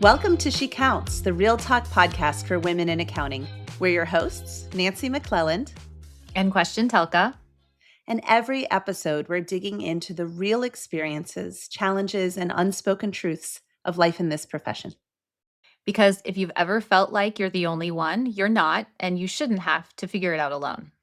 Welcome to She Counts, the Real Talk podcast for women in accounting. We're your hosts, Nancy McClelland and Questian Telka. And every episode, we're digging into the real experiences, challenges, and unspoken truths of life in this profession. Because if you've ever felt like you're the only one, you're not, and you shouldn't have to figure it out alone.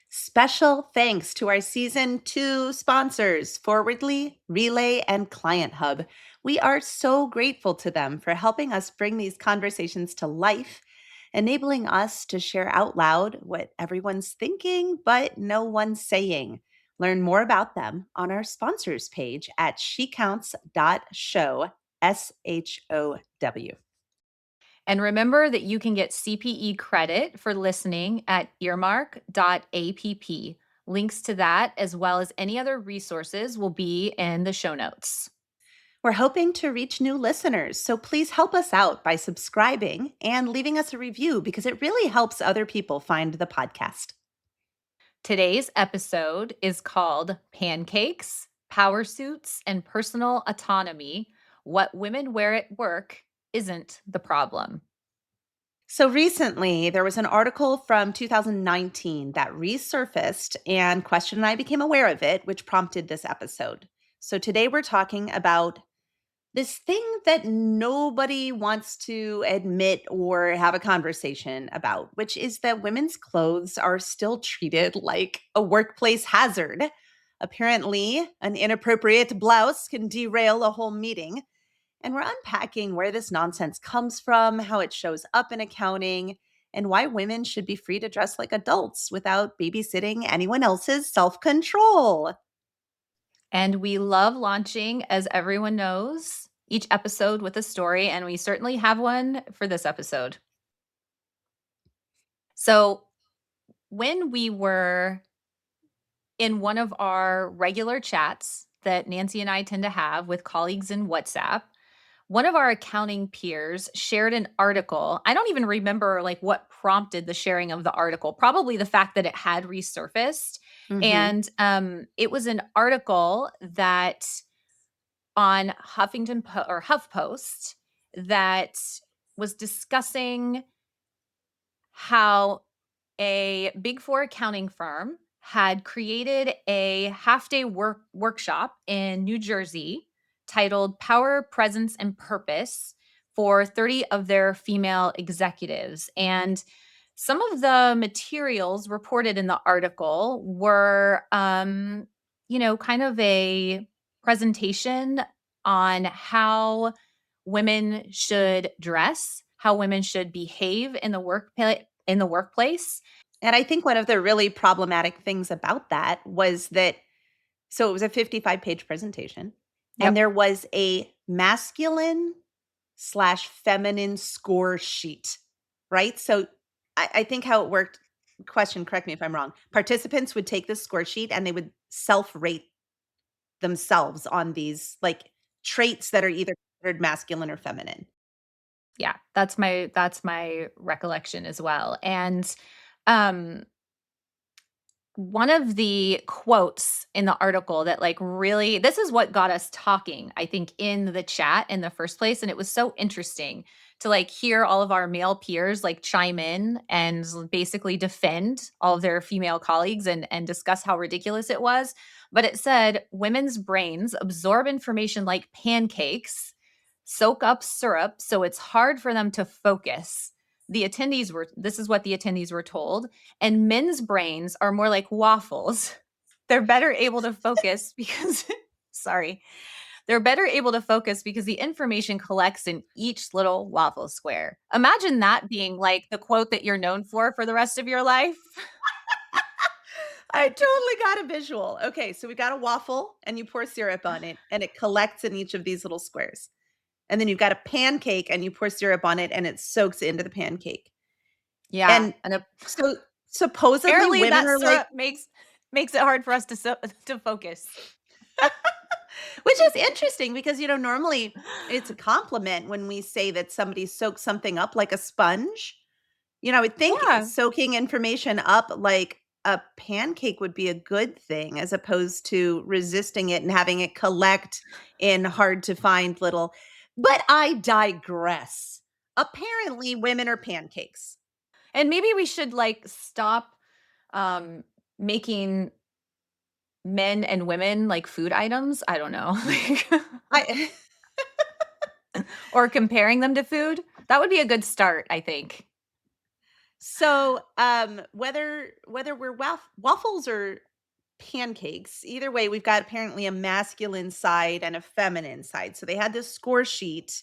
Special thanks to our Season 2 sponsors, Forwardly, Relay, and Client Hub. We are so grateful to them for helping us bring these conversations to life, enabling us to share out loud what everyone's thinking, but no one's saying. Learn more about them on our sponsors page at shecounts.show, SHOW. And remember that you can get CPE credit for listening at earmark.app. Links to that, as well as any other resources, will be in the show notes. We're hoping to reach new listeners, so please help us out by subscribing and leaving us a review because it really helps other people find the podcast. Today's episode is called Pancakes, Power Suits, and Personal Autonomy. What women wear at work isn't the problem. So recently, there was an article from 2019 that resurfaced, and Questian and I became aware of it, which prompted this episode. So today we're talking about this thing that nobody wants to admit or have a conversation about, which is that women's clothes are still treated like a workplace hazard. Apparently, an inappropriate blouse can derail a whole meeting. And we're unpacking where this nonsense comes from, how it shows up in accounting, and why women should be free to dress like adults without babysitting anyone else's self-control. And we love launching, as everyone knows, each episode with a story, and we certainly have one for this episode. So when we were in one of our regular chats that Nancy and I tend to have with colleagues in WhatsApp, one of our accounting peers shared an article. I don't even remember what prompted the sharing of the article, probably the fact that it had resurfaced. Mm-hmm. And it was an article that on HuffPost that was discussing how a Big Four accounting firm had created a half-day workshop in New Jersey titled Power, Presence, and Purpose for 30 of their female executives. And some of the materials reported in the article were, kind of a presentation on how women should dress, how women should behave in the workplace. And I think one of the really problematic things about that was that, so it was a 55-page presentation, Yep. and there was a masculine/feminine score sheet, right? So I think how it worked, Questian, correct me if I'm wrong, participants would take this score sheet and they would self-rate themselves on these traits that are either considered masculine or feminine. Yeah, that's my recollection as well. And um one of the quotes in the article that really, this is what got us talking, I think, in the chat in the first place. And it was so interesting to hear all of our male peers chime in and basically defend all of their female colleagues and discuss how ridiculous it was. But it said women's brains absorb information like pancakes, soak up syrup, so it's hard for them to focus. This is what the attendees were told. And men's brains are more like waffles. They're better able to focus because, they're better able to focus because the information collects in each little waffle square. Imagine that being the quote that you're known for the rest of your life. I totally got a visual. Okay, so we got a waffle and you pour syrup on it and it collects in each of these little squares. And then you've got a pancake and you pour syrup on it and it soaks into the pancake. Yeah. And so supposedly apparently women that are syrup makes it hard for us to focus. Which is interesting because, normally it's a compliment when we say that somebody soaks something up like a sponge. I would think soaking information up like a pancake would be a good thing as opposed to resisting it and having it collect in hard to find little. But I digress. Apparently, women are pancakes. And maybe we should, like, stop, um, making men and women like food items. I don't know. Like, I or comparing them to food. That would be a good start, I think. So, whether we're waffles or pancakes, either way, we've got apparently a masculine side and a feminine side. So they had this score sheet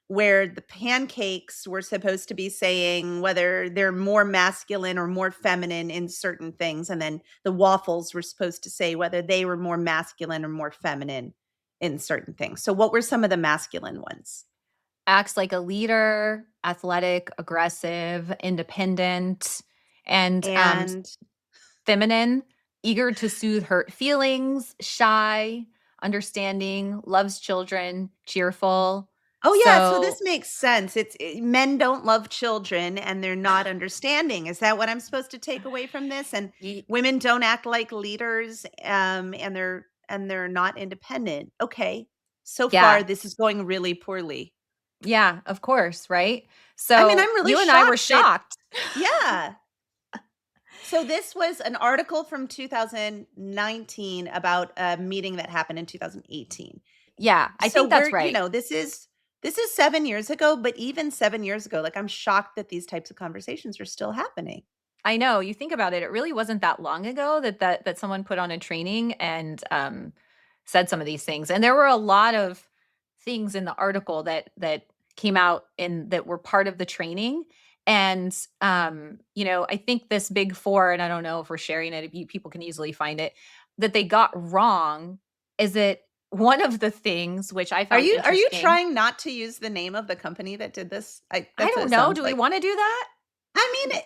where the pancakes were supposed to be saying whether they're more masculine or more feminine in certain things, and then the waffles were supposed to say whether they were more masculine or more feminine in certain things. So, what were some of the masculine ones? Acts like a leader, athletic, aggressive, independent, and, And feminine, eager to soothe hurt feelings, shy, understanding, loves children, cheerful. oh, yeah, so this So, makes sense. Men don't love children and they're not understanding. Is that what I'm supposed to take away from this? And ye women don't act like leaders, and they're not independent. Okay. So far, yeah, this is going really poorly. yeah, of course, right? I mean, I'm So, really you and I were shocked that shocked. yeah. So this was an article from 2019 about a meeting that happened in 2018. Yeah, I So think that's we're, right. this is 7 years ago, but even 7 years ago, like, I'm shocked that these types of conversations are still happening. I know, you think about it, it really wasn't that long ago that someone put on a training and, said some of these things, and there were a lot of things in the article that came out and that were part of the training, and, I think this big 4, and I don't know if we're sharing it, if you people can easily find it, that they got wrong is that one of the things which I found Are you interesting. trying not to use the name of the company that did this? I That's what don't it know, sounds do we like. wanna do that? I mean,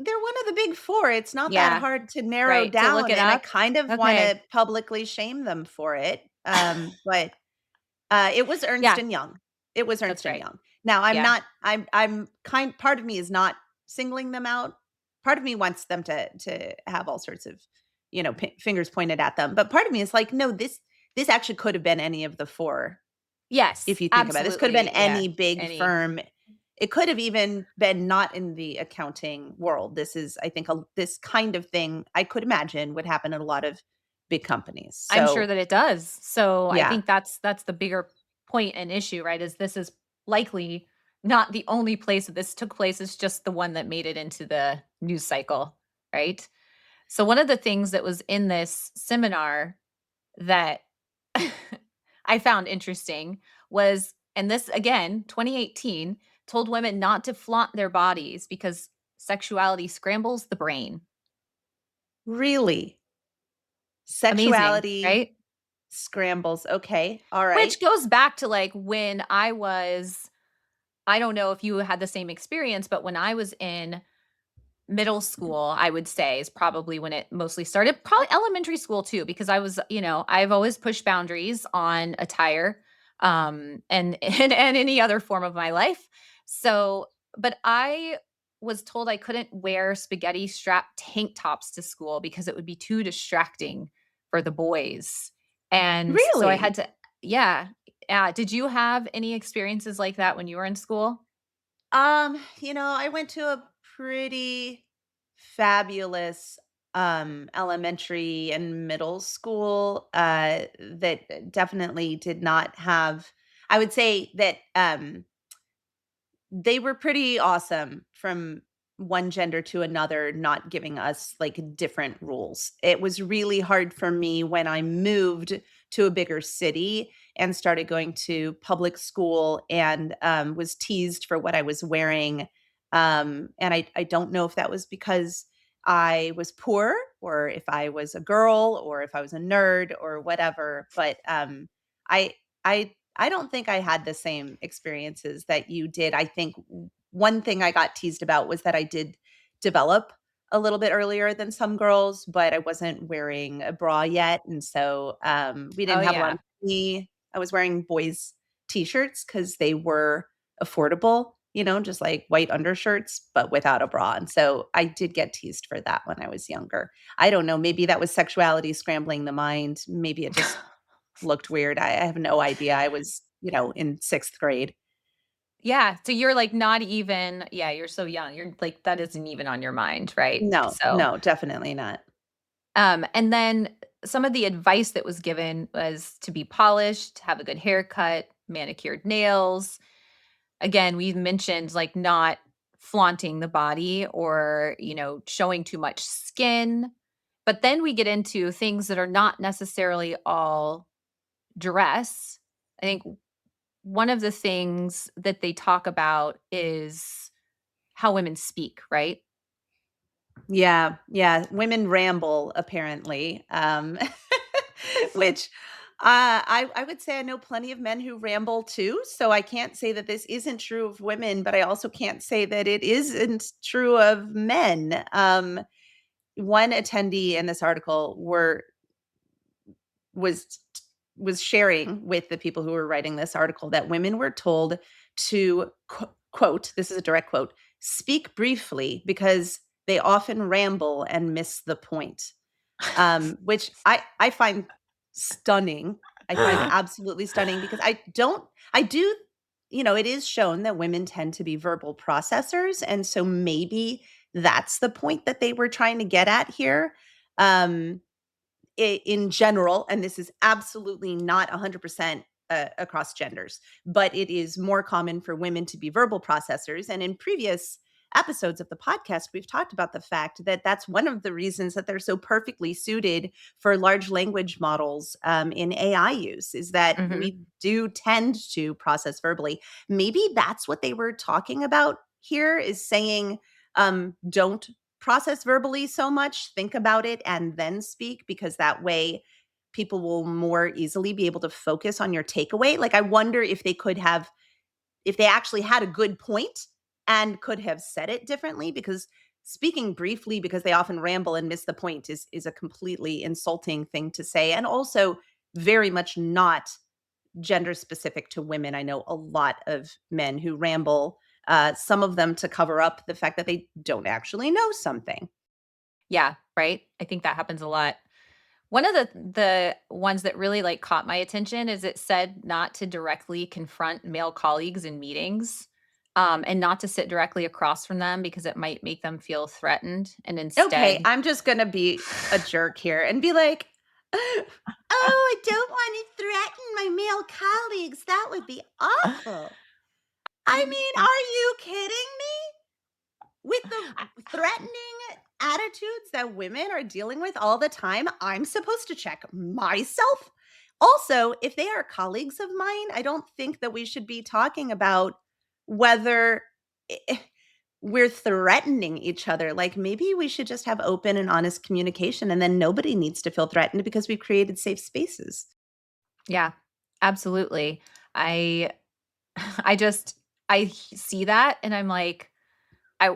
they're one of the big 4. It's not that Yeah, hard to narrow right, to look down, it and I up? kind of Okay. wanna publicly shame them for it, but it was Ernst& Yeah, and Young. It was that's Ernst& and right. Young. Now, Yeah. I'm kind part of me is not singling them out. Part of me wants them to have all sorts of, fingers pointed at them, but part of me is like, "No, this actually could have been any of the 4 if Yes, you think about it. This could have been absolutely, yeah, any big any firm. It could have even been not in the accounting world. This is, I think, this kind of thing I could imagine would happen at a lot of big companies. I'm sure So, that it does. So, I yeah. think that's the bigger point and issue, right, is this is likely not the only place that this took place, it's just the one that made it into the news cycle, right? So, one of the things that was in this seminar that I found interesting was, and this again, 2018, told women not to flaunt their bodies because sexuality scrambles the brain. Really? Amazing, Sexuality right? scrambles. Okay. All right. Which goes back to, like, when I don't know if you had the same experience, but when I was in middle school, I would say, is probably when it mostly started, probably elementary school too, because I've always pushed boundaries on attire, and any other form of my life. So, but I was told I couldn't wear spaghetti strap tank tops to school because it would be too distracting for the boys. And so I had Really? to, yeah. Yeah. Did you have any experiences like that when you were in school? I went to a pretty fabulous elementary and middle school that definitely did not have, I would say that they were pretty awesome from one gender to another, not giving us, like, different rules. It was really hard for me when I moved to a bigger city and started going to public school and, was teased for what I was wearing, and I don't know if that was because I was poor or if I was a girl or if I was a nerd or whatever, but, I don't think I had the same experiences that you did. I think one thing I got teased about was that I did develop a little bit earlier than some girls, but I wasn't wearing a bra yet, and so, we Oh, didn't have a lot yeah. of money. I was wearing boys' t-shirts because they were affordable, just like white undershirts, but without a bra, and so I did get teased for that when I was younger. I don't know, maybe that was sexuality scrambling the mind. Maybe it just looked weird. I have no idea. I was in 6th grade. Yeah, so you're, like, not even yeah, you're so young, you're like, that isn't even on your mind, right? No, So, no, definitely not. and then some of the advice that was given was to be polished, have a good haircut, manicured nails. Again, we mentioned, like, not flaunting the body or, showing too much skin, but then we get into things that are not necessarily all dress. I think one of the things that they talk about is how women speak, right? Yeah, yeah, women ramble apparently, which, I would say I know plenty of men who ramble too, so I can't say that this isn't true of women, but I also can't say that it isn't true of men. One attendee in this article was was sharing with the people who were writing this article that women were told to quote, this is a direct quote, speak briefly because they often ramble and miss the point. Which I find stunning. I find absolutely stunning because I do, it is shown that women tend to be verbal processors, and so maybe that's the point that they were trying to get at here. Um, in general, and this is absolutely not 100% across genders, but it is more common for women to be verbal processors. And in previous episodes of the podcast, we've talked about the fact that that's one of the reasons that they're so perfectly suited for large language models in AI use, is that Mhm. we do tend to process verbally. Maybe that's what they were talking about here, is saying, don't process verbally so much, think about it and then speak, because that way people will more easily be able to focus on your takeaway. Like, I wonder if if they actually had a good point and could have said it differently, because speaking briefly because they often ramble and miss the point is a completely insulting thing to say, and also very much not gender specific to women. I know a lot of men who ramble, some of them to cover up the fact that they don't actually know something. Yeah, right? I think that happens a lot. One of the ones that really, like, caught my attention is it said not to directly confront male colleagues in meetings, and not to sit directly across from them because it might make them feel threatened, and Okay, instead I'm just gonna be a jerk here and be like, "Oh, I don't want to threaten my male colleagues. That would be awful." I mean, are you kidding me? With the threatening attitudes that women are dealing with all the time, I'm supposed to check myself. Also, if they are colleagues of mine, I don't think that we should be talking about whether I we're threatening each other. Like, maybe we should just have open and honest communication, and then nobody needs to feel threatened because we've created safe spaces. Yeah, absolutely. I I just see that and I'm like,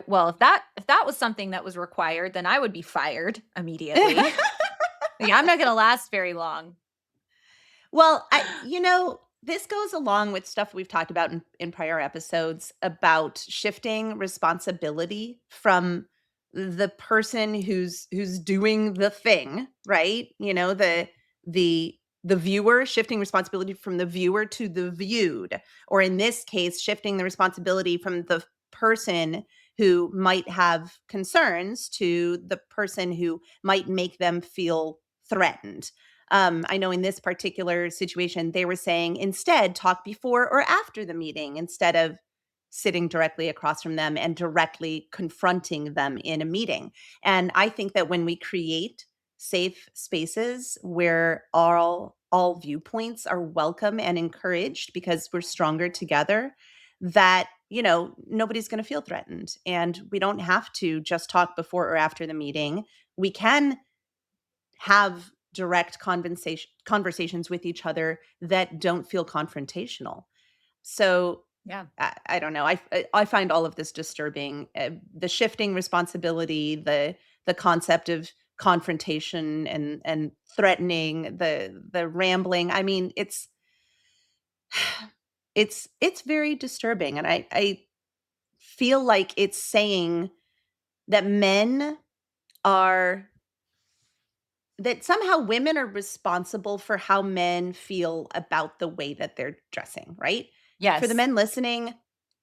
well, if that was something that was required, then I would be fired immediately. Yeah, I'm not gonna last very long. Well, this goes along with stuff we've talked about in prior episodes about shifting responsibility from the person who's doing the thing, right? The the viewer, shifting responsibility from the viewer to the viewed, or in this case, shifting the responsibility from the person who might have concerns to the person who might make them feel threatened. I know in this particular situation, they were saying instead talk before or after the meeting instead of sitting directly across from them and directly confronting them in a meeting. And I think that when we create safe spaces where all viewpoints are welcome and encouraged because we're stronger together, that nobody's going to feel threatened, and we don't have to just talk before or after the meeting. We can have direct conversations with each other that don't feel confrontational. So Yeah. I don't know. I find all of this disturbing. The shifting responsibility, the concept of confrontation and threatening, the rambling. I mean, it's very disturbing, and I feel like it's saying that men are that somehow women are responsible for how men feel about the way that they're dressing, right? For the Yes. men listening,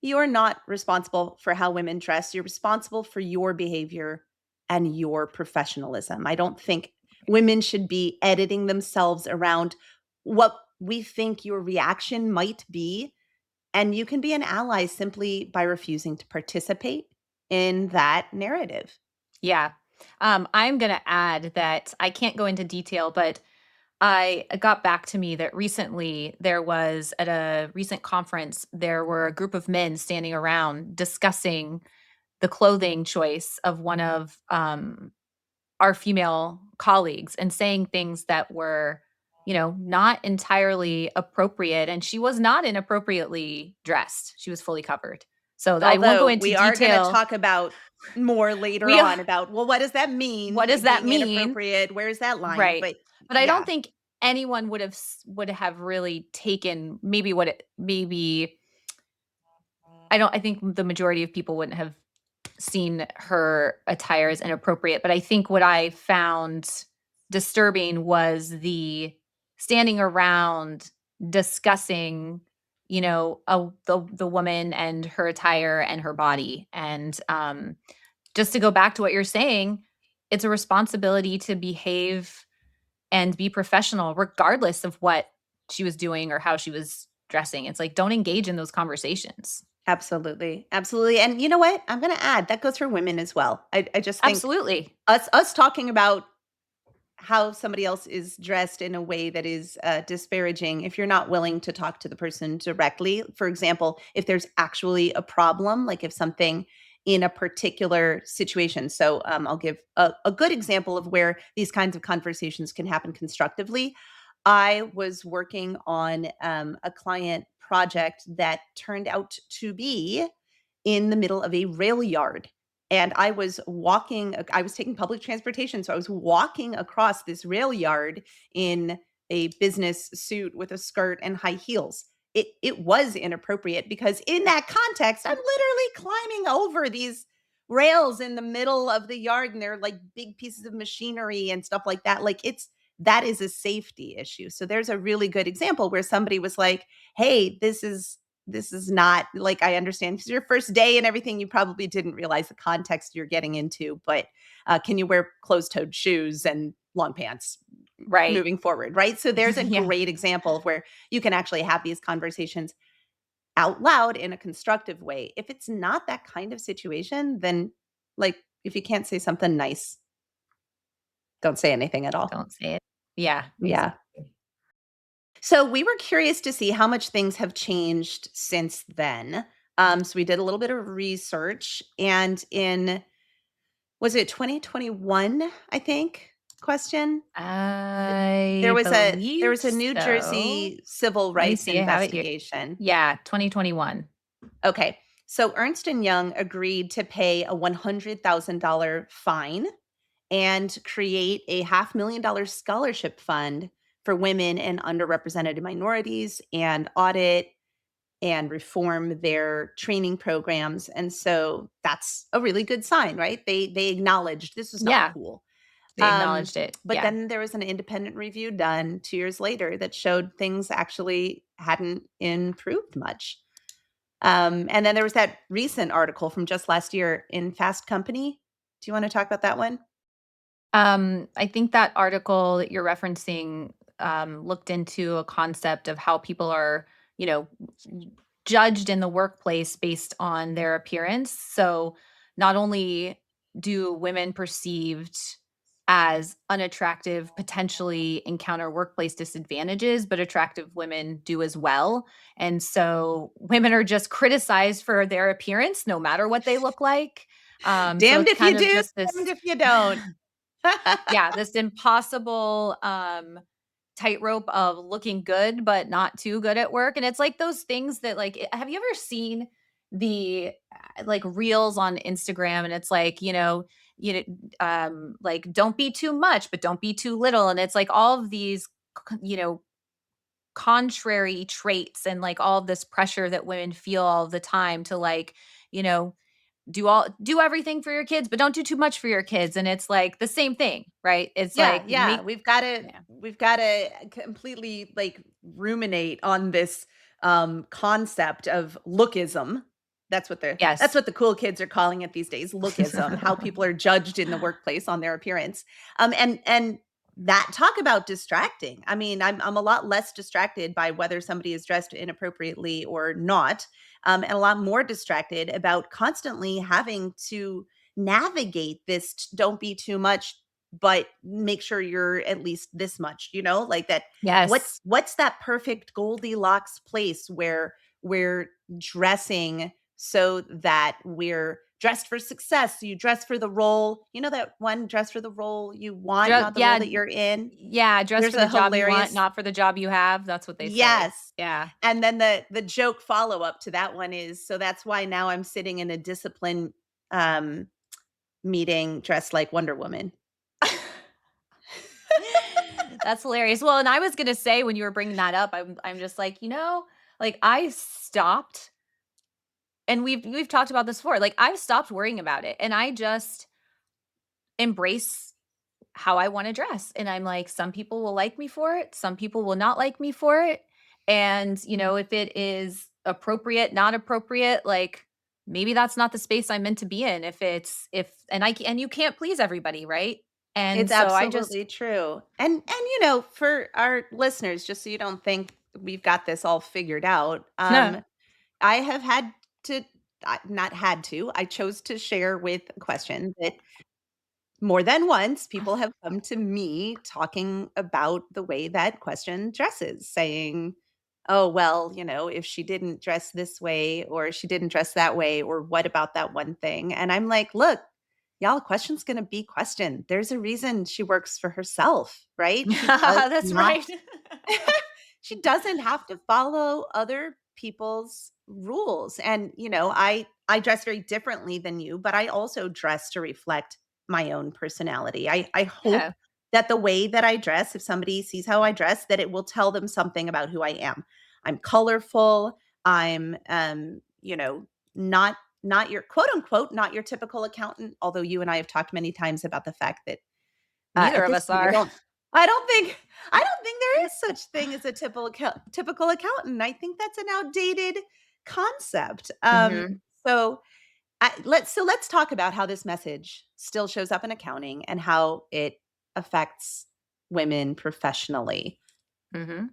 you're not responsible for how women dress. You're responsible for your behavior and your professionalism. I don't think women should be editing themselves around what we think your reaction might be. And you can be an ally simply by refusing to participate in that narrative. Yeah. I'm gonna add that I can't go into detail, but I it got back to me that recently there was at a recent conference, there were a group of men standing around discussing the clothing choice of one of our female colleagues and saying things that were, not entirely appropriate. And she was not inappropriately dressed. She was fully covered. So I won't go Although into we are gonna detail. talk about more later We on about, well, what does that What mean, does that being mean? inappropriate? Where's that line? Right. But But I don't yeah, think anyone would have really taken maybe what it maybe I think the majority of people wouldn't have seen her attire as inappropriate, but I think what I found disturbing was the standing around discussing, the woman and her attire and her body, and, just to go back to what you're saying, it's a responsibility to behave and be professional regardless of what she was doing or how she was dressing. It's like, don't engage in those conversations. absolutely, absolutely, and you know what? I'm gonna add, that goes for women as well. I just think Absolutely. us talking about how somebody else is dressed in a way that is disparaging, if you're not willing to talk to the person directly. For example, if there's actually a problem, like if something in a particular situation. So I'll give a good example of where these kinds of conversations can happen constructively. I was working on a client project that turned out to be in the middle of a rail yard. And I was taking public transportation. So I was walking across this rail yard in a business suit with a skirt and high heels. It was inappropriate because in that context, I'm literally climbing over these rails in the middle of the yard and they're like big pieces of machinery and stuff like that. Like that is a safety issue. So there's a really good example where somebody was like, "Hey, this is not like, I understand it's your first day and everything. You probably didn't realize the context you're getting into, but can you wear closed-toed shoes and long pants Right. moving forward?" Right? So there's a Yeah. great example of where you can actually have these conversations out loud in a constructive way. If it's not that kind of situation, then like if you can't say something nice, don't say anything at all. Don't say it. Yeah, Yeah. exactly. So we were curious to see how much things have changed since then. So we did a little bit of research, and in was it 2021? I think. Question. I There believe was a New so. Jersey civil Let me rights see, I have it here. investigation. Yeah, 2021. Okay, so Ernst and Young agreed to pay a $100,000 fine and create a $500,000 scholarship fund for women and underrepresented minorities, and audit and reform their training programs. And so that's a really good sign, right? They acknowledged this was not Yeah, cool. they acknowledged it. But Yeah. then there was an independent review done 2 years later that showed things actually hadn't improved much. And then there was that recent article from just last year in Fast Company. Do you want to talk about that one? I think that article that you're referencing, looked into a concept of how people are, you know, judged in the workplace based on their appearance. So not only do women perceived as unattractive potentially encounter workplace disadvantages, but attractive women do as well. And so women are just criticized for their appearance no matter what they look like. So Damned it's if you kind of do, just this damned if you don't. yeah, this impossible, tightrope of looking good, but not too good at work, and it's like those things that, like have you ever seen the, like, reels on Instagram, and it's like, like, "Don't be too much, but don't be too little," and it's like all of these, contrary traits and, like, all of this pressure that women feel all the time to, like, you know do everything for your kids, but don't do too much for your kids. And it's like the same thing, right? It's Yeah, like yeah. make We've got to yeah. completely like ruminate on this concept of lookism. That's Yes. what the cool kids are calling it these days, lookism, how people are judged in the workplace on their appearance. And that talk about distracting. I mean, I'm a lot less distracted by whether somebody is dressed inappropriately or not. And a lot more distracted about constantly having to navigate this don't be too much, but make sure you're at least this much, like that. Yes. What's that perfect Goldilocks place where we're dressing so that we're dressed for success? So you dress for the role, that one, dress for the role you want, not the role Yeah, that you're in. yeah, dress There's for the a job you want, hilarious, not for the job you have. That's what they say. yes. Yeah. And then the joke follow-up to that one is, so that's why now I'm sitting in a discipline um meeting dressed like Wonder Woman. That's hilarious. Well, and I was gonna say when you were bringing that up, I'm just like, like I stopped, and we've talked about this before. Like I've stopped worrying about it, and I just embrace how I want to dress. And I'm like, some people will like me for it, some people will not like me for it. And, if it is appropriate, not appropriate, like maybe that's not the space I'm meant to be in. And you can't please everybody, right? And It's so I just, absolutely true. And for our listeners, just so you don't think we've got this all figured out, I have had to, not had to, I chose to share with Question that more than once people have come to me talking about the way that Question dresses, saying, "Oh, well, if she didn't dress this way or she didn't dress that way, or what about that one thing?" And I'm like, "Look, y'all, Question's gonna be Question. There's a reason she works for herself, right? She does that's not right. she doesn't have to follow other people's rules." And I dress very differently than you, but I also dress to reflect my own personality. I hope Yeah. that the way that I dress, if somebody sees how I dress, that it will tell them something about who I am. I'm colorful. I'm not your quote unquote not your typical accountant, although you and I have talked many times about the fact that Neither at of this us point, are. I don't think there is such thing as a typical accountant. I think that's an outdated concept. Hmm. So let's talk about how this message still shows up in accounting and how it affects women professionally. Hmm.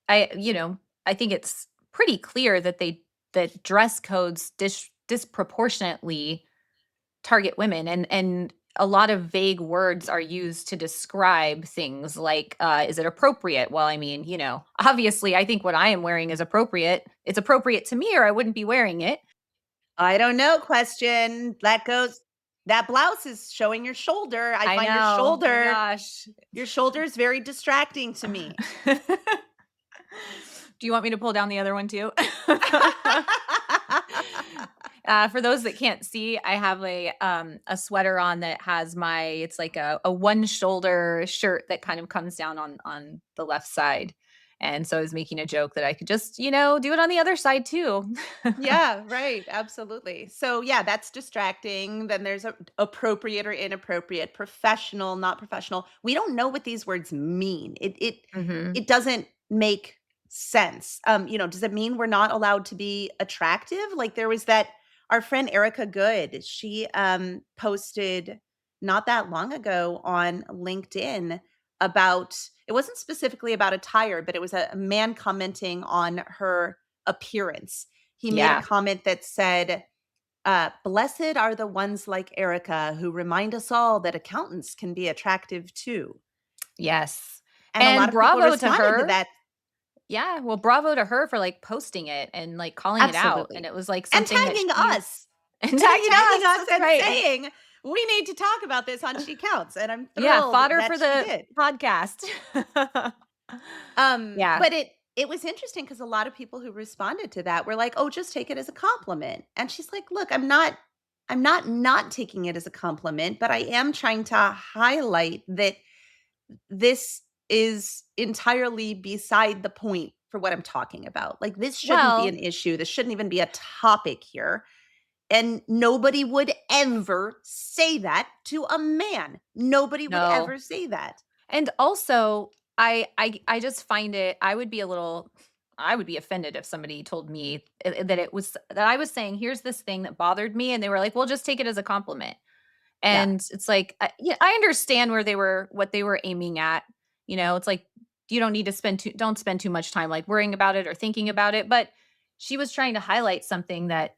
I think it's pretty clear that dress codes disproportionately target women, and a lot of vague words are used to describe things like is it appropriate? Well, I mean, obviously I think what I am wearing is appropriate. It's appropriate to me or I wouldn't be wearing it. I don't know, Question. That blouse is showing your shoulder. I I find your know. My shoulder gosh. your shoulder is very distracting to me. Do you want me to pull down the other one too? For those that can't see, I have a sweater on that has it's like a one shoulder shirt that kind of comes down on the left side. And so I was making a joke that I could just, do it on the other side too. Yeah, right. Absolutely. So yeah, that's distracting. Then there's appropriate or inappropriate, professional, not professional. We don't know what these words mean. Mhm. It doesn't make sense. Does it mean we're not allowed to be attractive? Like there was that our friend Erica Good, she posted not that long ago on LinkedIn about, it wasn't specifically about attire, but it was a man commenting on her appearance. He made a Yeah. comment that said, "Blessed are the ones like Erica who remind us all that accountants can be attractive too." Yes. And a lot And of people bravo to responded to her. that. Yeah, well, bravo to her for like posting it and like calling it out. And Absolutely. it was like And something that tagging she us, and and tagging tagging us. us That's and right. saying, "We need to talk about this on She Counts." And I'm Yeah, thrilled fodder that for she the did. podcast. Yeah. But it was interesting because a lot of people who responded to that were like, "Oh, just take it as a compliment." And she's like, "Look, I'm not taking it as a compliment, but I am trying to highlight that this is entirely beside the point for what I'm talking about. Like this shouldn't be an Well, issue. This shouldn't even be a topic here." And nobody would ever say that to a man. Nobody would No. ever say that. And also, I just find it I would be a little I would be offended if somebody told me that it was that I was saying, "Here's this thing that bothered me," and they were like, "Well, just take it as a compliment." Yeah, And it's like, yeah, I understand where they were what they were aiming at. It's like you don't need to don't spend too much time like worrying about it or thinking about it. But she was trying to highlight something that,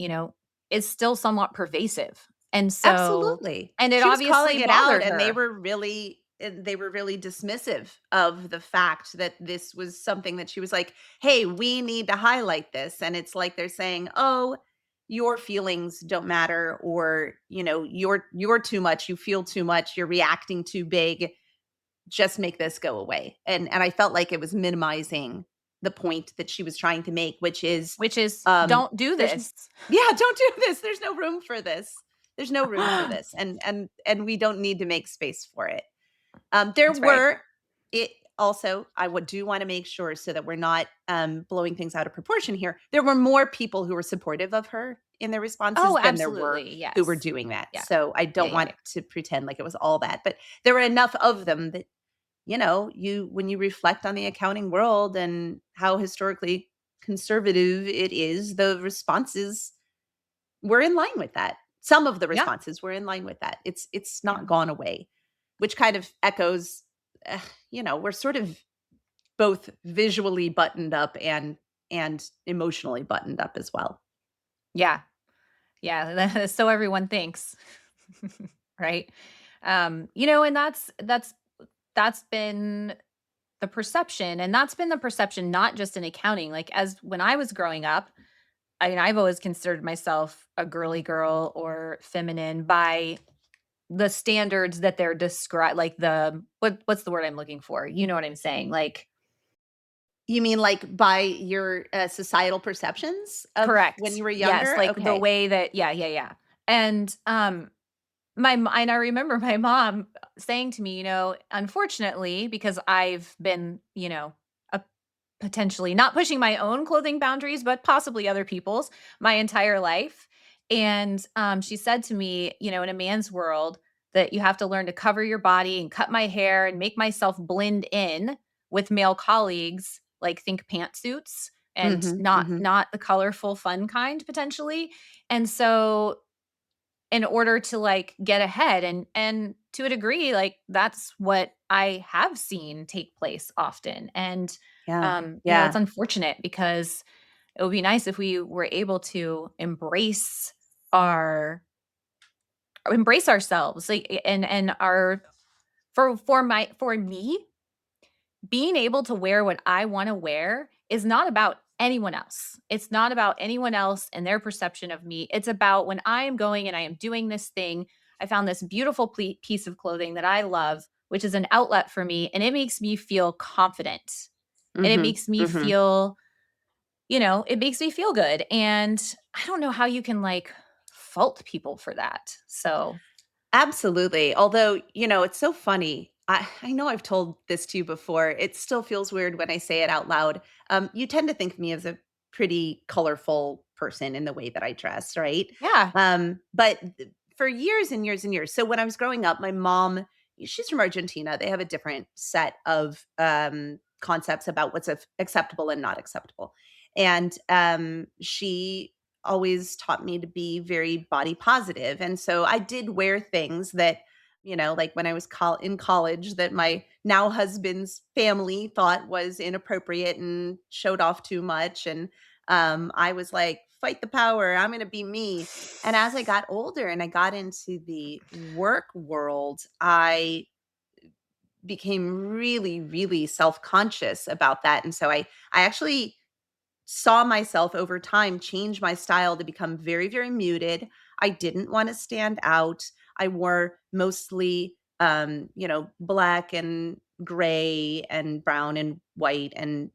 is still somewhat pervasive. And so, absolutely. and it She was obviously calling it out, bothered and her. they were really dismissive of the fact that this was something that she was like, "Hey, we need to highlight this." And it's like they're saying, "Oh, your feelings don't matter," or, "You're too much, you feel too much, you're reacting too big. Just make this go away." And I felt like it was minimizing the point that she was trying to make, which is, Which is, um, don't do there's this. yeah, don't do this. There's no room for this. There's no room for this, and we don't need to make space for it. There That's right. were it also, I would do wanna make sure so that we're not, blowing things out of proportion here. There were more people who were supportive of her in their responses Oh, than there were absolutely. who were Yes. doing that. Yeah. So I Yeah. don't Yeah. want Yeah. to pretend like it was all that, but there were enough of them that, you when you reflect on the accounting world and how historically conservative it is, the responses were in line with that. Some of the Yeah. responses were in line with that. It's Yeah. not gone away, which kind of echoes, we're sort of both visually buttoned up and emotionally buttoned up as well. Yeah. Yeah. So everyone thinks. Right? And that's been the perception, and that's been the perception not just in accounting. Like, as when I was growing up, I mean, I've always considered myself a girly girl or feminine by the standards that they're described, like what's the word I'm looking for? You know what I'm saying? Like, You mean like by your societal perceptions of when correct. you were Yes, younger? like the Okay. way that, yeah, yeah, yeah. And and I remember my mom saying to me, unfortunately, because I've been, a potentially not pushing my own clothing boundaries, but possibly other people's my entire life. And she said to me, in a man's world, that you have to learn to cover your body and cut my hair and make myself blend in with male colleagues, like think pantsuits and Mhm, not mhm. not the colorful fun kind potentially. And so, in order to like get ahead, and to a degree, like that's what I have seen take place often. And Yeah, it's yeah. unfortunate because it would be nice if we were able to our embrace ourselves, like, and our for me, being able to wear what I want to wear is not about anyone else. It's not about anyone else and their perception of me. It's about when I am going and I am doing this thing. I found this beautiful piece of clothing that I love, which is an outlet for me, and it makes me feel confident. And it Mhm, makes me mhm. feel, it makes me feel good. And I don't know how you can like fault people for that. So, Absolutely. Although, it's so funny. I know I've told this to you before. It still feels weird when I say it out loud. You tend to think of me as a pretty colorful person in the way that I dress, right? yeah. But for years and years and years. So when I was growing up, my mom, she's from Argentina. They have a different set of concepts about what's acceptable and not acceptable. And she always taught me to be very body positive. And so I did wear things that, like when I was in college, that my now husband's family thought was inappropriate and showed off too much. And I was like, fight the power. I'm going to be me. And as I got older and I got into the work world, I became really, really self conscious about that. And so I actually saw myself over time change my style to become very, very muted. I didn't want to stand out. I wore mostly, black and gray and brown and white and,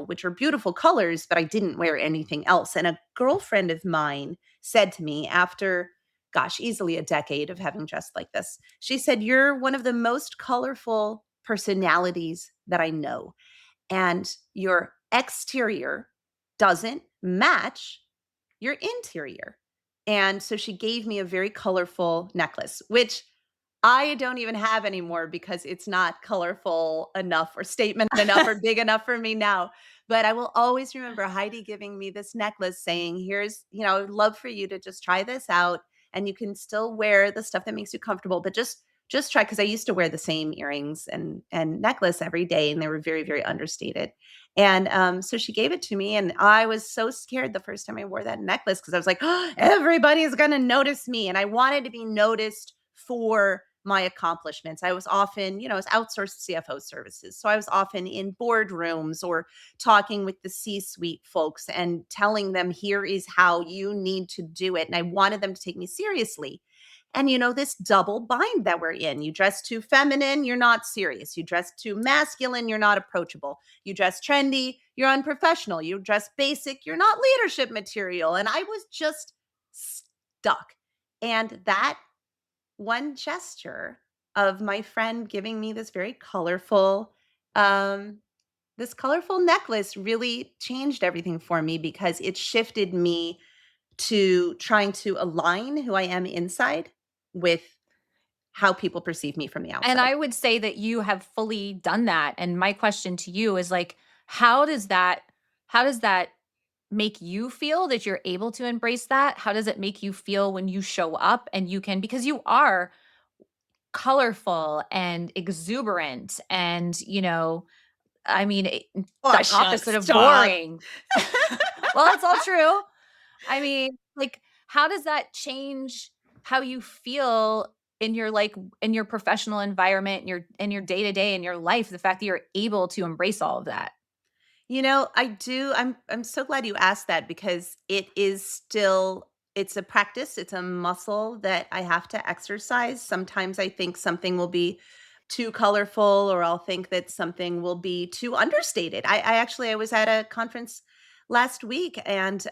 which are beautiful colors, but I didn't wear anything else. And a girlfriend of mine said to me after, gosh, easily a decade of having dressed like this, she said, "You're one of the most colorful personalities that I know. And your exterior doesn't match your interior." And so she gave me a very colorful necklace, which I don't even have anymore because it's not colorful enough or statement enough or big enough for me now. But I will always remember Heidi giving me this necklace saying, here's, I'd love for you to just try this out and you can still wear the stuff that makes you comfortable, but just try because I used to wear the same earrings and necklace every day and they were very, very understated. And so she gave it to me, and I was so scared the first time I wore that necklace because I was like, oh, everybody's going to notice me. And I wanted to be noticed for my accomplishments. I was often, I was outsourced CFO services. So I was often in boardrooms or talking with the C suite folks and telling them, here is how you need to do it. And I wanted them to take me seriously. And this double bind that we're in, you dress too feminine, you're not serious. You dress too masculine, you're not approachable. You dress trendy, you're unprofessional. You dress basic, you're not leadership material. And I was just stuck. And that one gesture of my friend giving me um, this colorful necklace really changed everything for me because it shifted me to trying to align who I am inside with how people perceive me from the And outside. I would say that you have fully done that, and my question to you is, like, how does that how does that make you feel that you're able to embrace that? How does it make you feel when you show up and you can, because you are colorful and exuberant and, I mean, Oh, the shucks, opposite of stop. boring. Well, it's all true. I mean, like, how does that change how you feel in your, in your professional environment, in your day-to-day, in your life, the fact that you're able to embrace all of that? I do. I'm so glad you asked that because it's a practice, it's a muscle that I have to exercise. Sometimes I think something will be too colorful or I'll think that something will be too understated. I was at a conference last week and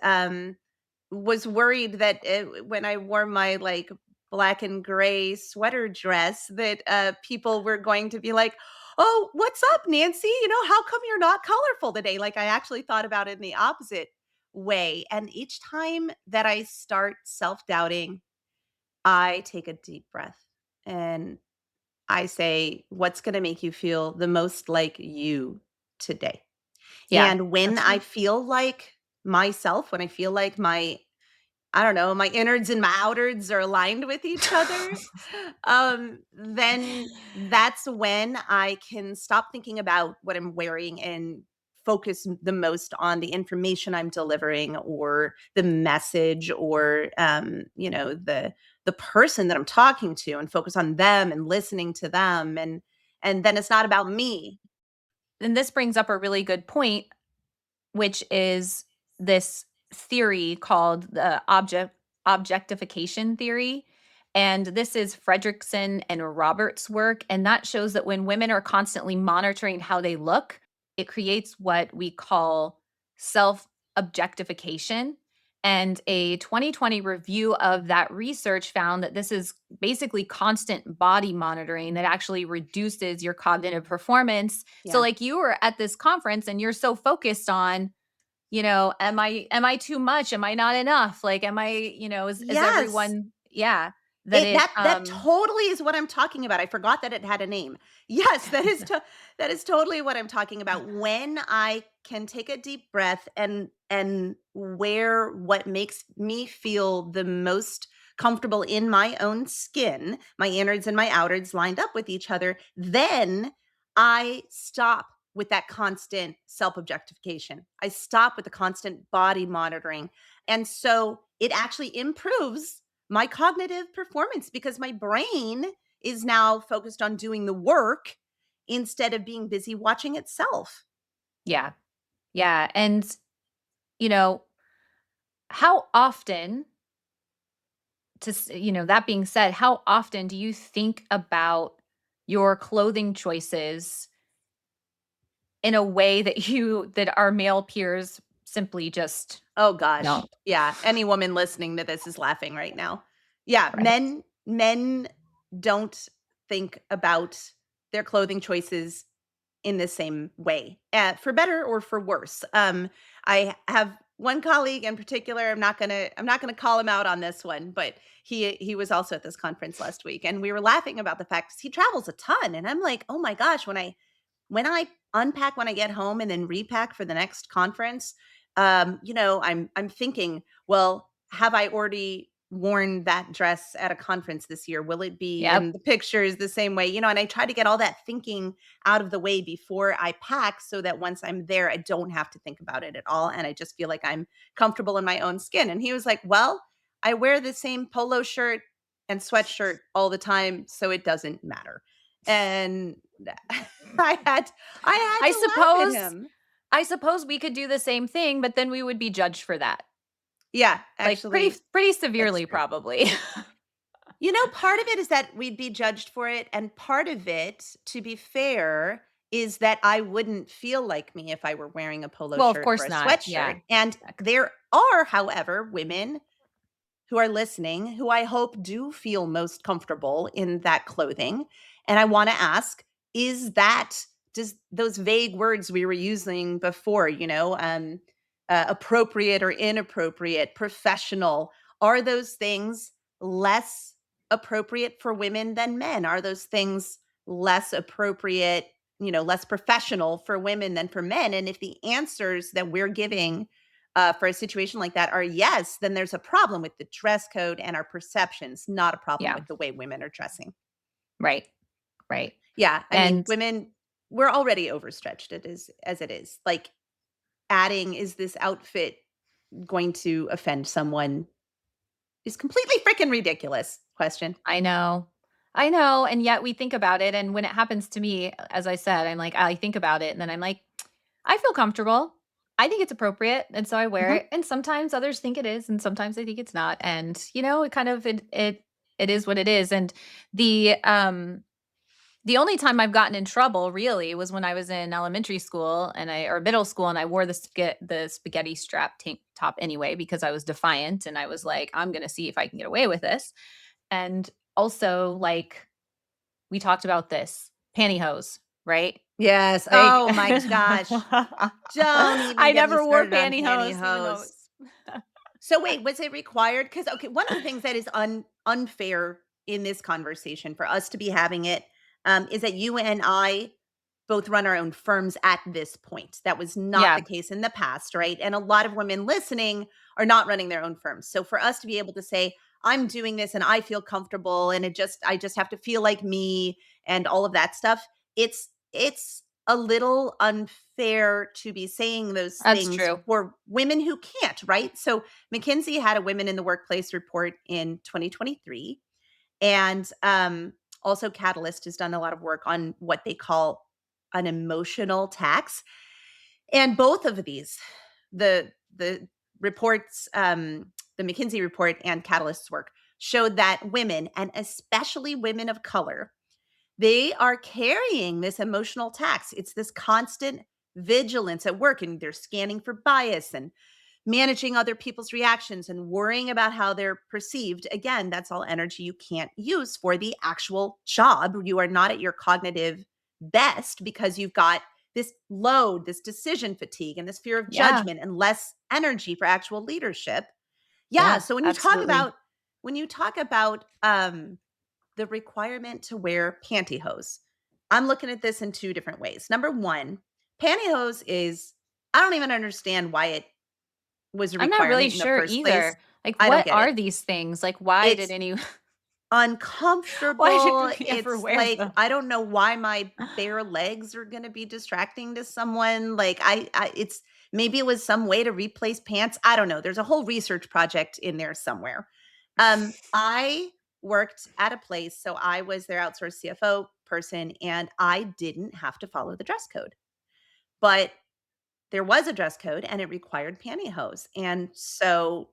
was worried that when I wore my like black and gray sweater dress that people were going to be like, "Oh, what's up, Nancy? How come you're not colorful today?" Like I actually thought about it in the opposite way. And each time that I start self-doubting, I take a deep breath and I say, "What's going to make you feel the most like you today?" Yeah, And when that's I true. feel like myself, when I feel like I don't know, my innards and my outards are aligned with each other, then that's when I can stop thinking about what I'm wearing and focus the most on the information I'm delivering or the message or the person that I'm talking to and focus on them and listening to them and then it's not about me. And this brings up a really good point, which is this theory called the objectification theory. And this is Fredrickson and Roberts' work. And that shows that when women are constantly monitoring how they look, it creates what we call self objectification. And a 2020 review of that research found that this is basically constant body monitoring that actually reduces your cognitive performance. So, Yeah. like, you were at this conference and you're so focused on, am I too much? Am I not enough? Like, am I, is Yes. everyone, yeah, that It it that totally is what I'm talking about. I forgot that it had a name. Yes, that is totally what I'm talking about. When I can take a deep breath and wear what makes me feel the most comfortable in my own skin, my innards and my outards lined up with each other, then I stop with that constant self-objectification. I stop with the constant body monitoring. And so it actually improves my cognitive performance because my brain is now focused on doing the work instead of being busy watching itself. yeah, yeah. And, you know, how often, that being said, how often do you think about your clothing choices in a way that our male peers simply just Oh gosh. don't? Yeah, any woman listening to this is laughing right now. Yeah, Right. men don't think about their clothing choices in the same way, for better or for worse. I have one colleague in particular, I'm not gonna call him out on this one, but he was also at this conference last week, and we were laughing about the fact 'cause he travels a ton, and I'm like, "Oh my gosh," when I unpack when I get home and then repack for the next conference, I'm thinking, well, have I already worn that dress at a conference this year? Will it be Yep. in the pictures the same way? And I try to get all that thinking out of the way before I pack so that once I'm there, I don't have to think about it at all. And I just feel like I'm comfortable in my own skin. And he was like, well, I wear the same polo shirt and sweatshirt all the time, so it doesn't matter. And I had I I had to laugh at suppose him. I suppose we could do the same thing, but then we would be judged for that. Yeah, Like, actually, pretty that's severely true. probably. Part of it is that we'd be judged for it, and part of it, to be fair, is that I wouldn't feel like me if I were wearing a polo Well, of shirt or course a not. sweatshirt, Yeah. and Exactly. there are, however, women who are listening who I hope do feel most comfortable in that clothing. And I want to ask, is that does those vague words we were using before, appropriate or inappropriate, professional, are those things less appropriate for women than men? Are those things less appropriate, less professional for women than for men? And if the answers that we're giving for a situation like that are yes, then there's a problem with the dress code and our perceptions, not a problem Yeah. with the way women are dressing. Right. Right. Yeah, I mean, And women, we're already overstretched it is as it is. Like adding is this outfit going to offend someone is completely freaking ridiculous. Question. I know. I know, and yet we think about it, and when it happens to me, as I said, I'm like, I think about it, and then I'm like, I feel comfortable. I think it's appropriate, and so I wear Mhm. it. And sometimes others think it is, and sometimes they think it's not. And it kind of it is what it is. And the um the only time I've gotten in trouble really was when I was in elementary school and I or middle school and I wore the spaghetti strap tank top anyway because I was defiant and I was like, I'm gonna see if I can get away with this. And also, like, we talked about this pantyhose, right? Yes. Like, Oh my gosh. Don't even I get me never wore started on pantyhose, even though pantyhose. it's So wait, was it required? Because okay, one of the things that is unfair in this conversation for us to be having it is that you and I both run our own firms at this point. That was not the yeah, case in the past, right? And a lot of women listening are not running their own firms. So for us to be able to say, I'm doing this and I feel comfortable and I just have to feel like me and all of that stuff, it's a little unfair to be saying those that's things true. for women who can't, right? So McKinsey had a women in the workplace report in 2023, and also Catalyst has done a lot of work on what they call an emotional tax. And both of these, the reports, the McKinsey report and Catalyst's work showed that women, and especially women of color, they are carrying this emotional tax. It's this constant vigilance at work, and they're scanning for bias and managing other people's reactions and worrying about how they're perceived. Again, that's all energy you can't use for the actual job. You are not at your cognitive best because you've got this load, this decision fatigue, and this fear of Yeah, judgment and less energy for actual leadership. Yeah. yeah, So absolutely. when you talk about the requirement to wear pantyhose. I'm looking at this in two different ways. Number one, pantyhose is, I don't even understand why it was a I'm not really requirement in the sure first place. either. Like, I don't what get it. are these things? Like, why did It's any why did uncomfortable. we ever It's wear like, them? I don't know why my bare legs are going to be distracting to someone. Like, it's maybe it was some way to replace pants. I don't know. There's a whole research project in there somewhere. I worked at a place, so I was their outsourced CFO person, and I didn't have to follow the dress code. But there was a dress code and it required pantyhose. And so,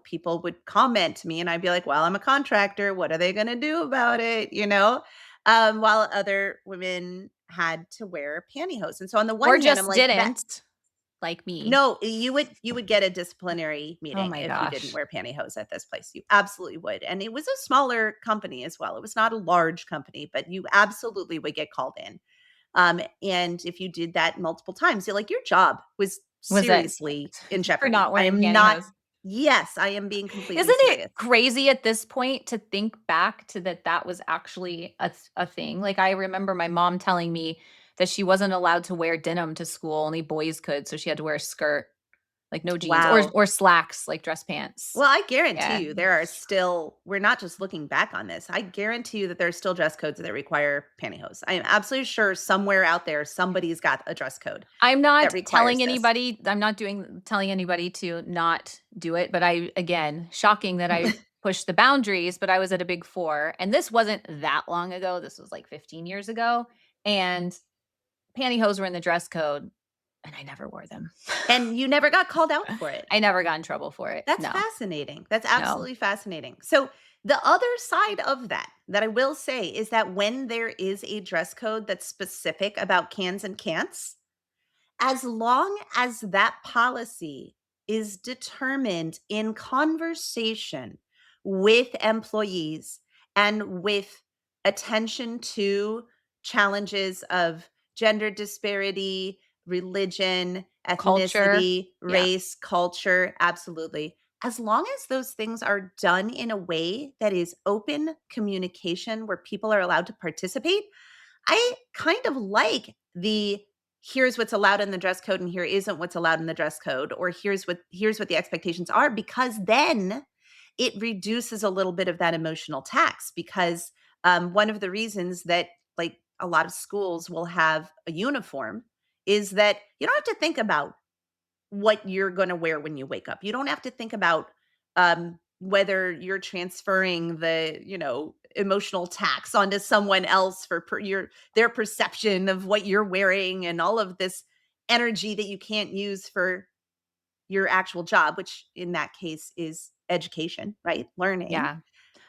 people would comment to me and I'd be like, well, I'm a contractor. What are they going to do about it? While other women had to wear pantyhose. And so on the Or one hand, I'm just like, that didn't, like me. no, you would get a disciplinary Oh meeting my if you didn't gosh. wear pantyhose at this place. You absolutely would. And it was a smaller company as well. It was not a large company, but you absolutely would get called in. And if you did that multiple times, you're like, your job was Was it seriously in for jeopardy. not I wearing am not pantyhose? Yes, I am being completely Isn't it serious. crazy at this point to think back to that was actually a thing? Like, I remember my mom telling me that she wasn't allowed to wear denim to school, only boys could, so she had to wear a skirt, like, no jeans Wow. or slacks, like dress pants. Well, I guarantee Yeah. you there are still we're not just looking back on this. I guarantee you that there's still dress codes that require pantyhose. I am absolutely sure somewhere out there somebody's got a dress code that requires this. I'm not doing telling anybody to not do it, but I again, shocking that I pushed the boundaries, but I was at a Big 4, and this wasn't that long ago, this was like 15 years ago, and pantyhose were in the dress code, and I never wore them. And you never got called out for it. I never got in trouble for it. That's No, fascinating. That's no. absolutely fascinating. So, the other side of that I will say is that when there is a dress code that's specific about cans and can'ts, as long as that policy is determined in conversation with employees and with attention to challenges of gender disparity, religion, Culture. ethnicity, Yeah, race, culture, absolutely. As long as those things are done in a way that is open communication where people are allowed to participate, I kind of like the here's what's allowed in the dress code and here isn't what's allowed in the dress code, or here's what the expectations are, because then it reduces a little bit of that emotional tax. Because one of the reasons that like a lot of schools will have a uniform is that you don't have to think about what you're gonna wear when you wake up. You don't have to think about, whether you're transferring the, emotional tax onto someone else for their perception of what you're wearing and all of this energy that you can't use for your actual job, which in that case is education, right? Learning. yeah.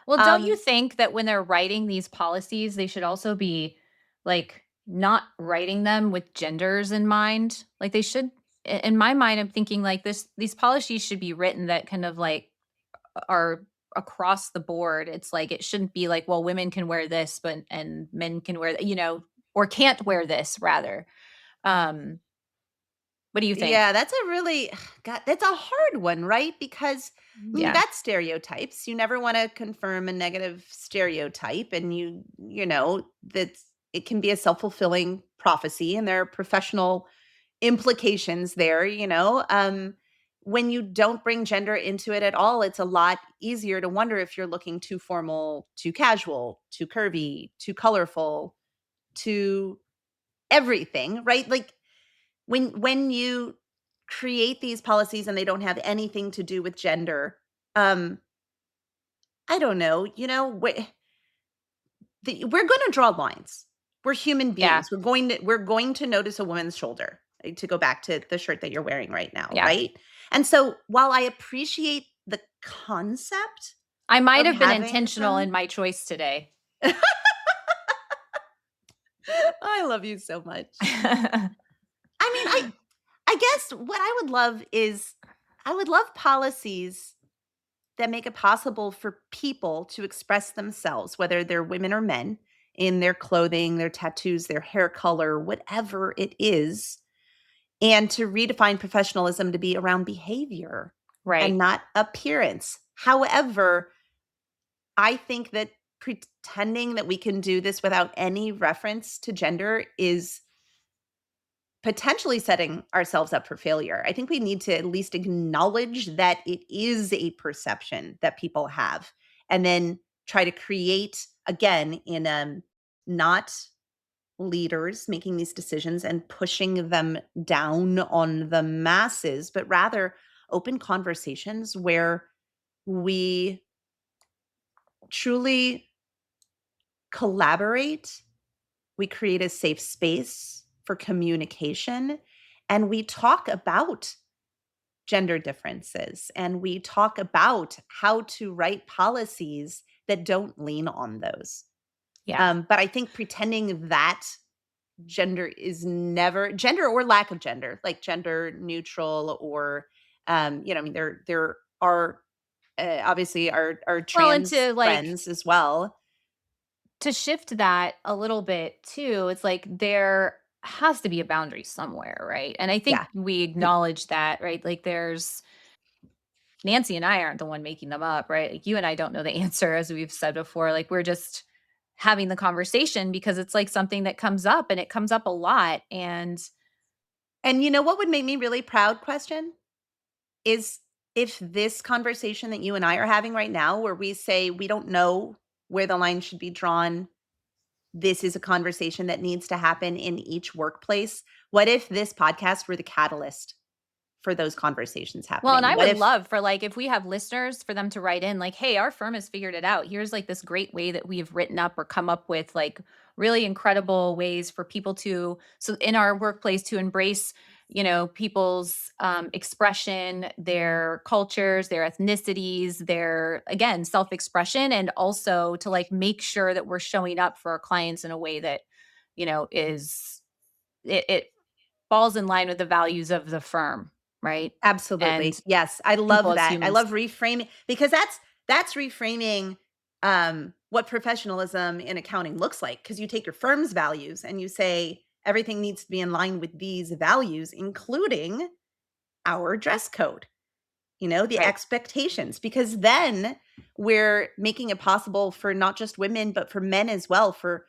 Well, don't you Um, think that when they're writing these policies, they should also be, like, not writing them with genders in mind? Like, they should in my mind, I'm thinking, like, these policies should be written that kind of, like, are across the board. It's like, it shouldn't be like, well, women can wear this, but and men can wear or can't wear this rather. Um, what do you think? Yeah, that's a really God, that's a hard one, right? Because you Yeah, got stereotypes. You never want to confirm a negative stereotype, and that's it can be a self-fulfilling prophecy, and there are professional implications there. When you don't bring gender into it at all, it's a lot easier to wonder if you're looking too formal, too casual, too curvy, too colorful, too everything, right? Like when you create these policies and they don't have anything to do with gender, um, I don't know, we're gonna draw lines. We're human yeah, beings. We're going to notice a woman's shoulder, to go back to the shirt that you're wearing right now, yeah. right? And so while I appreciate the concept I might of have been having intentional in some my choice today. I love you so much. I mean, I guess what I would love is I would love policies that make it possible for people to express themselves, whether they're women or men, in their clothing, their tattoos, their hair color, whatever it is, and to redefine professionalism to be around behavior and Right. not appearance. However, I think that pretending that we can do this without any reference to gender is potentially setting ourselves up for failure. I think we need to at least acknowledge that it is a perception that people have, and then try to create again in not leaders making these decisions and pushing them down on the masses, but rather open conversations where we truly collaborate, we create a safe space for communication, and we talk about gender differences, and we talk about how to write policies that don't lean on those. Yeah. But I think pretending that gender or lack of gender, like gender neutral, or I mean, there are obviously our Well, and trans like friends as well. to shift that a little bit too, it's like there. has to be a boundary somewhere, right? And I think Yeah. we acknowledge that, right? Like there's Nancy and I aren't the one making them up, right? Like you and I don't know the answer, as we've said before. Like we're just having the conversation because it's like something that comes up and it comes up a lot. And And you know what would make me really proud, Question, is if this conversation that you and I are having right now, where we say we don't know where the line should be drawn, this is a conversation that needs to happen in each workplace. What if this podcast were the catalyst for those conversations well, and happening? I What would if love for like if we have listeners for them to write in like, "Hey, our firm has figured it out. Here's like this great way that we've written up or come up with like really incredible ways for people to so in our workplace to embrace, people's expression, their cultures, their ethnicities, their again, self-expression and also to like make sure that we're showing up for our clients in a way that, is it falls in line with the values of the firm, right? And Absolutely. Yes, I people love as that. I humans. love reframing because that's reframing what professionalism in accounting looks like because you take your firm's values and you say everything needs to be in line with these values including our dress code. The Right. expectations because then we're making it possible for not just women but for men as well for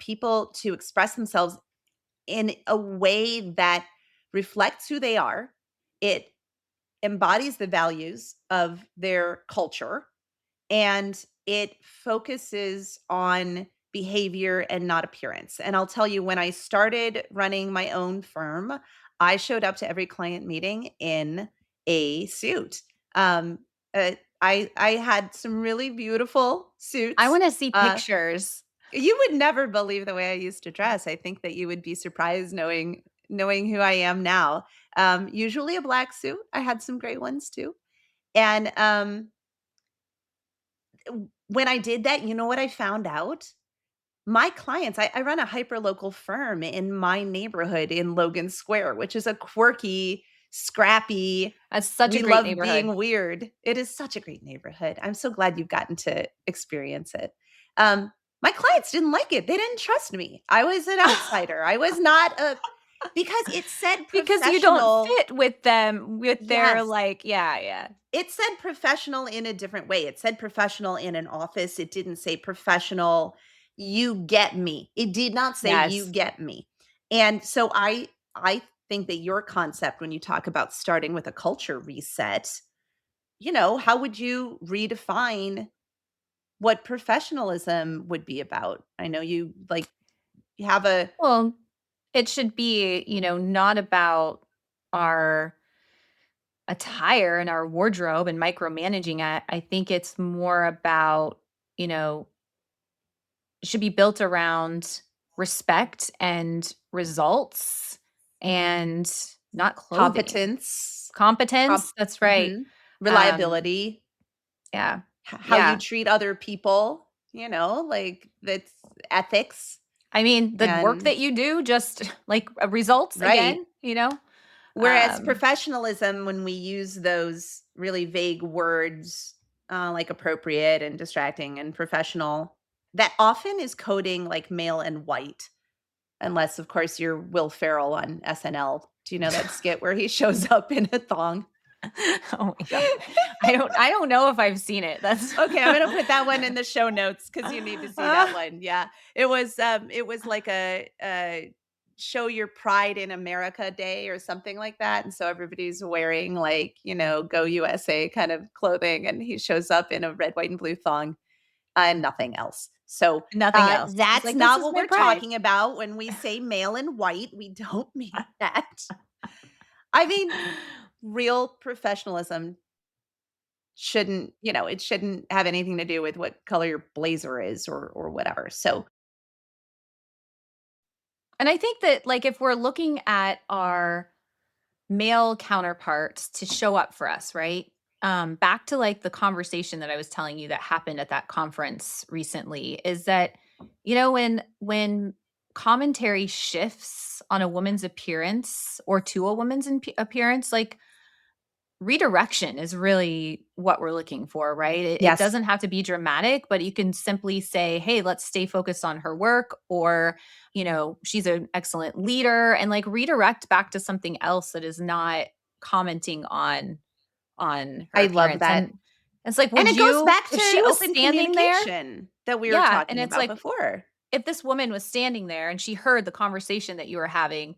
people to express themselves in a way that reflects who they are. It embodies the values of their culture and it focuses on behavior and not appearance. And I'll tell you, when I started running my own firm, I showed up to every client meeting in a suit. Um, I had some really beautiful I suits. wanna see Uh, pictures. you would never believe the way I used to dress. I think that you would be surprised knowing who I am now. Usually a black suit. I had some gray ones too. And when I did that, you know what I found out? My clients, I run a hyper local firm in my neighborhood in Logan Square, which is a quirky, scrappy, That's such a we great love neighborhood. being weird. It is such a great neighborhood. I'm so glad you've gotten to experience it. My clients didn't like it. They didn't trust me. I was an outsider. I was not a because it said Because you don't professional. fit with them with their, Yes. like yeah, yeah. It said professional in a different way. It said professional in an office. It didn't say professional, you get me. It did not say you Yes. get me. And so I think that your concept when you talk about starting with a culture reset, how would you redefine what professionalism would be about? I know you have a Well, it should be, not about our attire and our wardrobe and micromanaging it. I think it's more about, you know, should be built around respect and results and not clothing. competence, comp Competence, that's right. mhm, Um, reliability, yeah. how you Yeah. treat other people, like that's ethics I mean, the work and that you do just like results right. again, Whereas um, professionalism, when we use those really vague words like appropriate and distracting and professional, that often is coding like male and white, unless, of course, you're Will Ferrell on SNL. Do you know that skit where he shows up in a thong? oh my god. I don't know if I've seen it. That's Okay, I'm gonna put that one in the show notes because you need to see that one. Yeah. It was like a show your pride in America day or something like that. And so everybody's wearing like, go USA kind of clothing and he shows up in a red, white, and blue thong and nothing else. So nothing else. He's that's like, "This not is what my we're pride." talking about when we say male and white. We don't mean that. I mean, real professionalism it shouldn't have anything to do with what color your blazer is or whatever. So, And I think that, like, if we're looking at our male counterparts to show up for us, right? Back to like the conversation that I was telling you that happened at that conference recently is that, when commentary shifts on a woman's appearance or to a woman's appearance, like redirection is really what we're looking for, right? It Yes, doesn't have to be dramatic, but you can simply say, hey, let's stay focused on her work, or, she's an excellent leader, and like redirect back to something else that is not commenting on her I love appearance. that. And it's like, And would it goes you, back if to she was open standing there, communication that we were yeah, and talking it's about like, before. if this woman was standing there and she heard the conversation that you were having,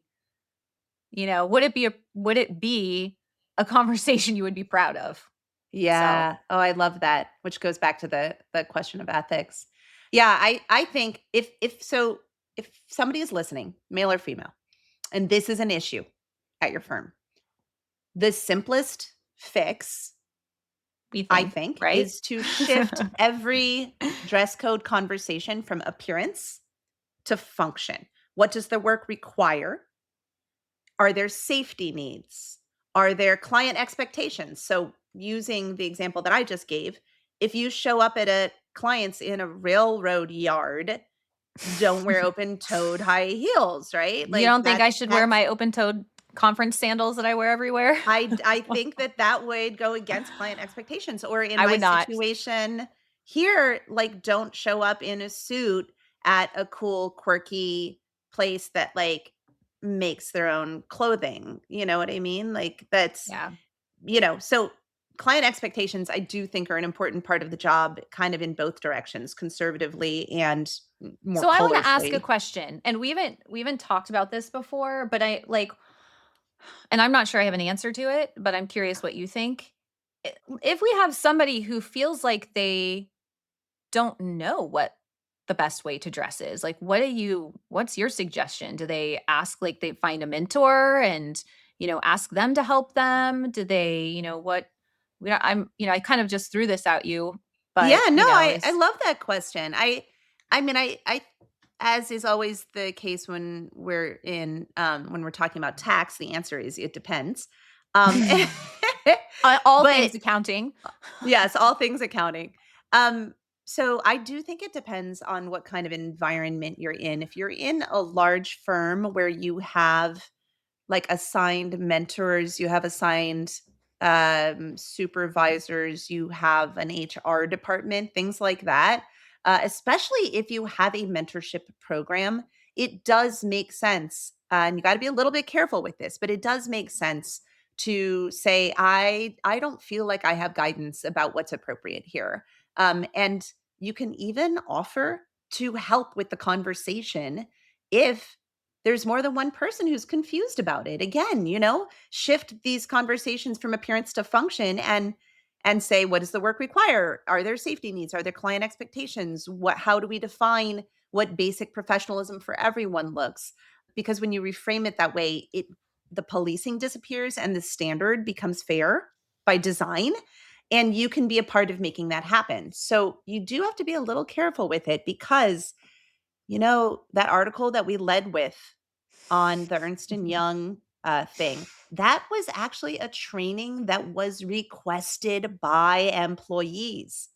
would it be a conversation you would be proud of? So, Yeah. Oh, I love that, which goes back to the question of ethics. Yeah, I think if somebody is listening, male or female, and this is an issue at your firm, the simplest fix, we I think, think, right? is to shift every dress code conversation from appearance to function. What does the work require? Are there safety needs? Are there client expectations? So, using the example that I just gave, if you show up at a client's in a railroad yard, don't wear open-toed high heels, right? You Like don't think I should wear that's my open-toed conference sandals that I wear everywhere? I think that that would go against client expectations, or in I my would not. situation here, like, don't show up in a suit at a cool, quirky place that, like, makes their own clothing, you know what I mean? Like, that's Yeah. so client expectations, I do think are an important part of the job, kind of in both directions, conservatively and more So I wanna ask a colorfully. question, and we haven't talked about this before, but I like, and I'm not sure I have an answer to it, but I'm curious what you think. If we have somebody who feels like they don't know what the best way to dress is, like, what's your suggestion? Do they ask, like, they find a mentor and, ask them to help them? Do they, what I kind of just threw this at you, Yeah, but, no, I is love that question. I mean, I as is always the case when we're talking about tax, the answer is it depends. Um all but things accounting. yes, all things accounting. Um so I do think it depends on what kind of environment you're in. If you're in a large firm where you have like assigned mentors, you have assigned supervisors, you have an HR department, things like that. Especially if you have a mentorship program, it does make sense. And you got to be a little bit careful with this, but it does make sense to say, I don't feel like I have guidance about what's appropriate here. And you can even offer to help with the conversation if there's more than one person who's confused about it. Again, shift these conversations from appearance to function and say, what does the work require? Are there safety needs? Are there client expectations? How do we define what basic professionalism for everyone looks? Because when you reframe it that way, the policing disappears and the standard becomes fair by design. And you can be a part of making that happen. So you do have to be a little careful with it because that article that we led with on the Ernst and Young thing, that was actually a training that was requested by employees.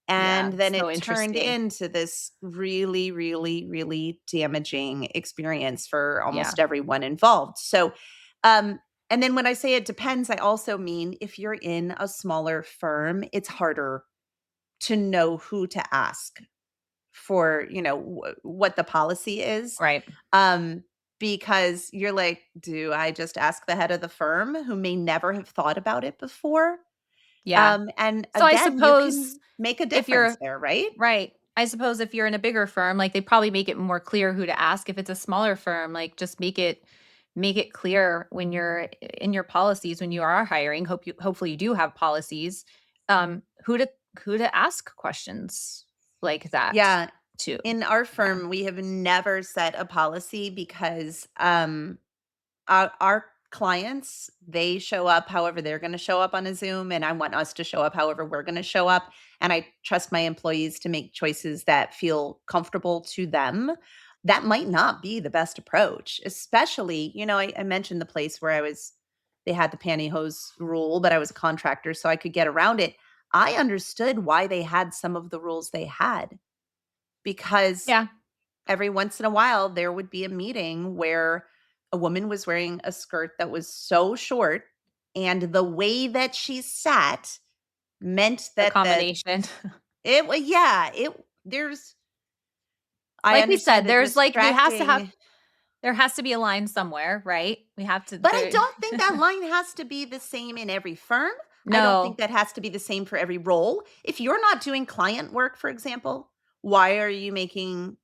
Yeah, And then so it turned interesting. into this really, really, really damaging experience for Yeah. almost everyone involved. So, and then when I say it depends, I also mean if you're in a smaller firm, it's harder to know who to ask for, what the policy is. Right. Um, because you're like, do I just ask the head of the firm who may never have thought about it before? Yeah. And So I again, you suppose can make a if difference you're there, right? right. I suppose if you're in a bigger firm, like, they probably make it more clear who to ask. If it's a smaller firm, like, just make it clear when you're in your policies when you are hiring. Hopefully you do have policies, who to ask questions like that Yeah. to. In our Yeah. firm, we have never set a policy because our clients, they show up however they're going to show up on a Zoom, and I want us to show up however we're going to show up. And I trust my employees to make choices that feel comfortable to them. That might not be the best approach, especially, I mentioned the place where they had the pantyhose rule, but I was a contractor, so I could get around it. I understood why they had some of the rules they had because Yeah. every once in a while there would be a meeting where a woman was wearing a skirt that was so short And the way that she sat meant The that combination. it wa yeah, it there's I Like we understand said, the there's like distracting. there has to be a line somewhere, right? We have to But I there don't think that line has to be the same in every firm. I don't think No. that has to be the same for every role. If you're not doing client work, for example, why are you making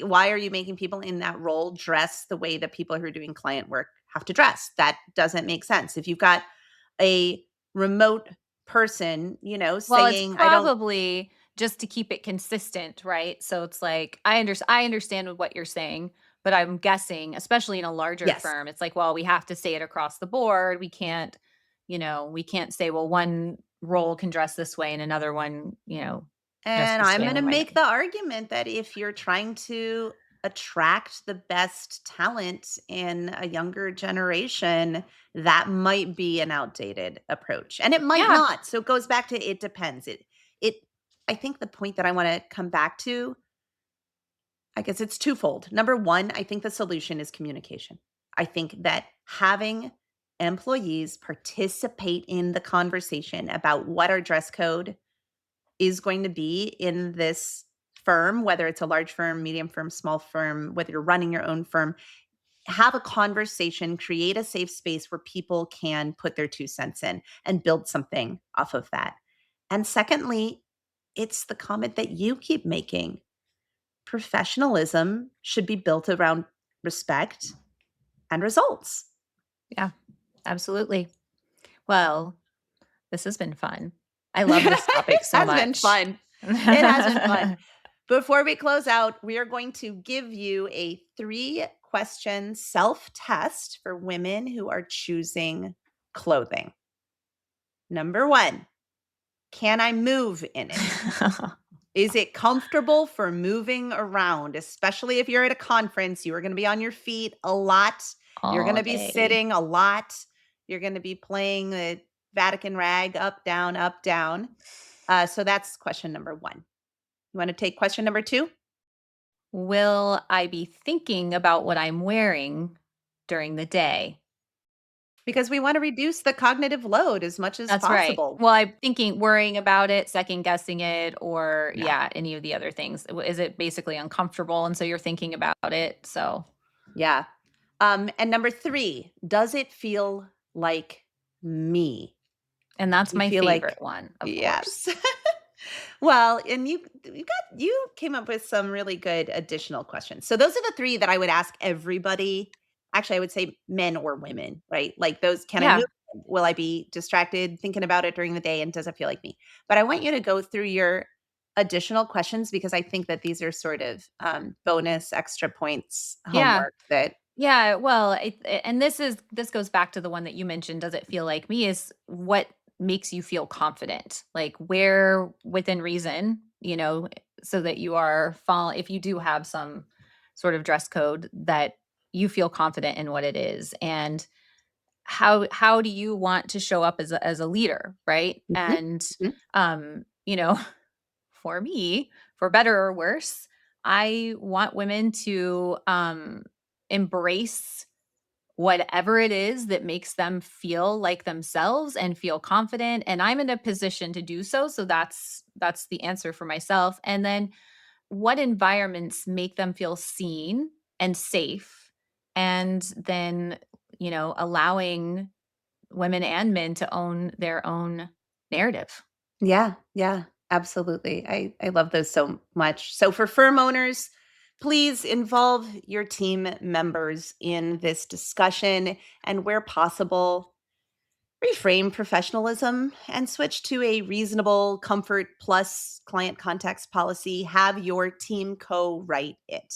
why are you making people in that role dress the way that people who are doing client work have to dress? That doesn't make sense. If you've got a remote person, Well, it's saying, I don't, probably just to keep it consistent, right? So it's like I understand what you're saying, but I'm guessing, especially in a larger yes. firm, it's like, well, we have to say it across the board. We can't, we can't say, well, one role can dress this way and another one, dress And this I'm way going and to we might make not. the argument that if you're trying to attract the best talent in a younger generation, that might be an outdated approach. And it might Yeah. not. So it goes back to it depends. It I think the point that I want to come back to, I guess it's twofold. Number one, I think the solution is communication. I think that having employees participate in the conversation about what our dress code is going to be in this firm, whether it's a large firm, medium firm, small firm, whether you're running your own firm, have a conversation, create a safe space where people can put their 2 cents in and build something off of that. And secondly, it's the comment that you keep making. Professionalism should be built around respect and results. Yeah, absolutely. Well, this has been fun. I love this It topic so has been much. fun. It has been fun. Before we close out, we are going to give you a 3-question self test for women who are choosing clothing. Number 1, can I move in it? Is it comfortable for moving around, especially if you're at a conference? You are going to be on your feet a lot. You're going All to be day. sitting a lot. You're going to be playing the Vatican rag up, down, up, down. So that's question number 1. You want to take question number 2? Will I be thinking about what I'm wearing during the day? Because we want to reduce the cognitive load as much as That's right. possible. Well, I'm thinking worrying about it, second guessing it, or No. yeah, any of the other things. Is it basically uncomfortable and so you're thinking about it? So, Yeah. And number 3, does it feel like me? and that's You my feel favorite like one, of course. yes. Well, and you came up with some really good additional questions. So those are the 3 that I would ask everybody. Actually, I would say men or women, right? Like those, can I move? Yeah. Will I be distracted thinking about it during the day, and does it feel like me? But I want you to go through your additional questions because I think that these are sort of bonus extra points Yeah. homework that Yeah, well, and this goes back to the one that you mentioned, does it feel like me, is what makes you feel confident? Like where within reason, so that you are fall if you do have some sort of dress code that you feel confident in what it is. And how do you want to show up as a leader, right? Mhm, And mhm. um, you know, for me, for better or worse, I want women to embrace whatever it is that makes them feel like themselves and feel confident, and I'm in a position to do so, so that's the answer for myself. And then what environments make them feel seen and safe, and then allowing women and men to own their own narrative. Yeah, yeah, absolutely. I love those so much. So for firm owners, please involve your team members in this discussion and where possible, reframe professionalism and switch to a reasonable comfort plus client context policy. Have your team co-write it.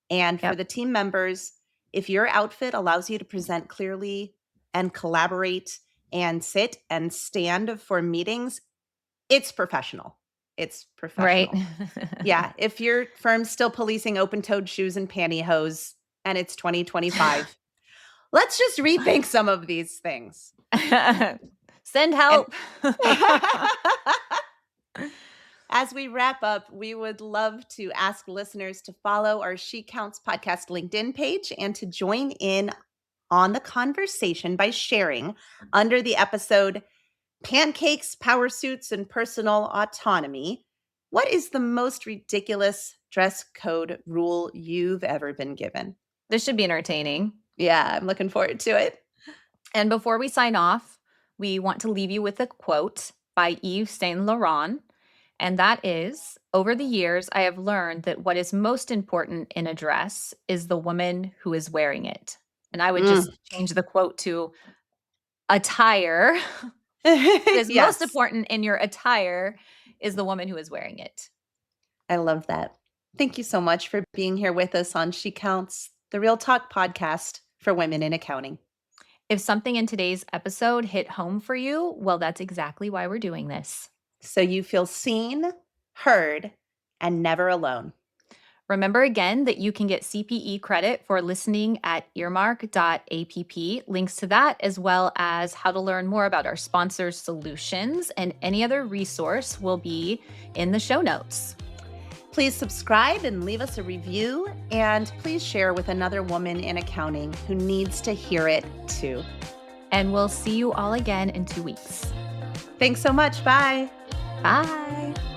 And for Yep. the team members, if your outfit allows you to present clearly and collaborate and sit and stand for meetings, it's professional. It's Right. professional. Yeah, if your firm's still policing open-toed shoes and pantyhose and it's 2025, let's just rethink some of these things. Send And help. as we wrap up, we would love to ask listeners to follow our She Counts podcast LinkedIn page and to join in on the conversation by sharing under the episode Pancakes, Power Suits, and Personal Autonomy. What is the most ridiculous dress code rule you've ever been given? This should be entertaining. Yeah, I'm looking forward to it. And before we sign off, we want to leave you with a quote by Yves Saint Laurent. And that is, over the years, I have learned that what is most important in a dress is the woman who is wearing it. And I would just change the quote to attire. What is most Yes, important in your attire is the woman who is wearing it. I love that. Thank you so much for being here with us on She Counts, the Real Talk podcast for women in accounting. If something in today's episode hit home for you, well, that's exactly why we're doing this. So you feel seen, heard, and never alone. Remember again that you can get CPE credit for listening at earmark.app. Links to that, as well as how to learn more about our sponsors' solutions and any other resource, will be in the show notes. Please subscribe and leave us a review, and please share with another woman in accounting who needs to hear it too. And we'll see you all again in 2 weeks. Thanks so much. Bye. Bye.